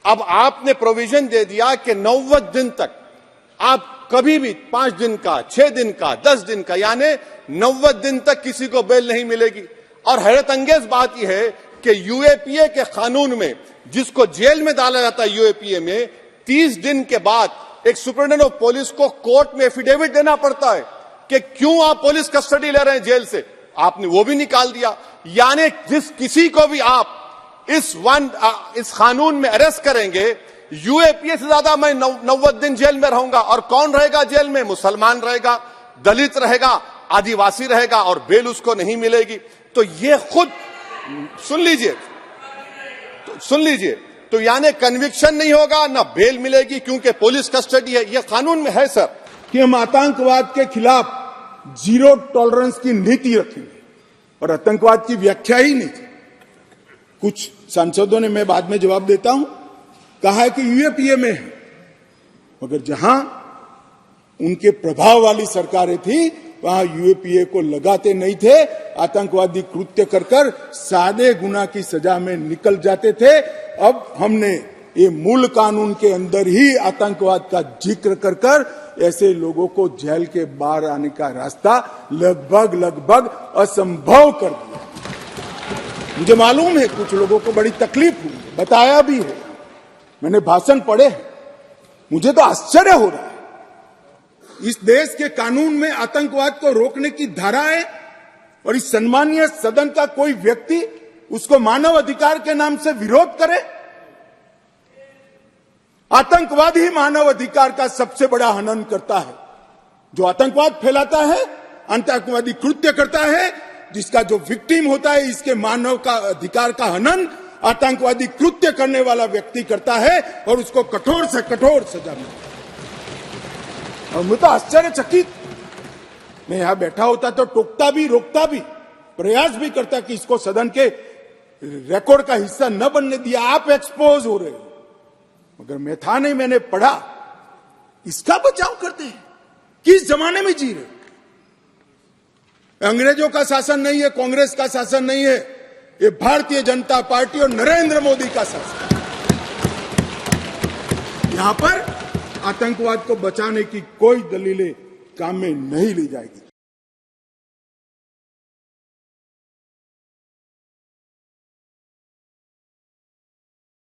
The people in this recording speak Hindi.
अब आपने प्रोविजन दे दिया कि 90 दिन तक आप कभी भी 5 दिन का, 6 दिन का, 10 दिन का, यानी 90 दिन तक किसी को बेल नहीं मिलेगी। और हैरत अंगेज बात यह है कि यूएपीए के कानून में जिसको जेल में डाला जाता है यूएपीए में 30 दिन के बाद एक सुपरिटेंडेंट ऑफ पुलिस को कोर्ट में एफिडेविट देना पड़ता है कि क्यों आप पुलिस कस्टडी ले रहे हैं जेल से। आपने वो भी निकाल दिया। यानी जिस किसी को भी आप इस कानून में अरेस्ट करेंगे, यूएपीए से ज्यादा मैं 90 दिन जेल में रहूंगा। और कौन रहेगा जेल में? मुसलमान रहेगा, दलित रहेगा, आदिवासी रहेगा, और बेल उसको नहीं मिलेगी। तो ये खुद सुन लीजिए, तो यानी कन्विक्शन नहीं होगा, ना बेल मिलेगी, क्योंकि पुलिस कस्टडी है। ये कानून में है सर कि हम आतंकवाद के खिलाफ जीरो टॉलरेंस की नीति रखेंगे, और आतंकवाद की व्याख्या ही नहीं थी। कुछ सांसदों ने, मैं बाद में जवाब देता हूं, कहा है कि यूएपीए में है, मगर जहां उनके प्रभाव वाली सरकारें थी वहां यूएपीए को लगाते नहीं थे। आतंकवादी कृत्य कर सादे गुना की सजा में निकल जाते थे। अब हमने ये मूल कानून के अंदर ही आतंकवाद का जिक्र कर ऐसे लोगों को जेल के बाहर आने का रास्ता लगभग असंभव कर दिया। मुझे मालूम है कुछ लोगों को बड़ी तकलीफ हुई, बताया भी है, मैंने भाषण पढ़े हैं। मुझे तो आश्चर्य हो रहा है, इस देश के कानून में आतंकवाद को रोकने की धारा है, और इस सम्मानीय सदन का कोई व्यक्ति उसको मानव अधिकार के नाम से विरोध करे। आतंकवाद ही मानव अधिकार का सबसे बड़ा हनन करता है। जो आतंकवाद फैलाता है, आतंकवादी कृत्य करता है, जिसका जो विक्टिम होता है, इसके मानव का अधिकार का हनन आतंकवादी कृत्य करने वाला व्यक्ति करता है, और उसको कठोर से कठोर सजा मिलती है। और मैं तो आश्चर्यचकित, मैं यहां बैठा होता तो टोकता भी, रोकता भी, प्रयास भी करता कि इसको सदन के रिकॉर्ड का हिस्सा न बनने दिया। आप एक्सपोज हो रहे हो, मगर मैं था नहीं, मैंने पढ़ा। इसका बचाव करते हैं। किस जमाने में जी रहे? अंग्रेजों का शासन नहीं है, कांग्रेस का शासन नहीं है, ये भारतीय जनता पार्टी और नरेंद्र मोदी का शासन। यहां पर आतंकवाद को बचाने की कोई दलीलें काम में नहीं ली जाएगी।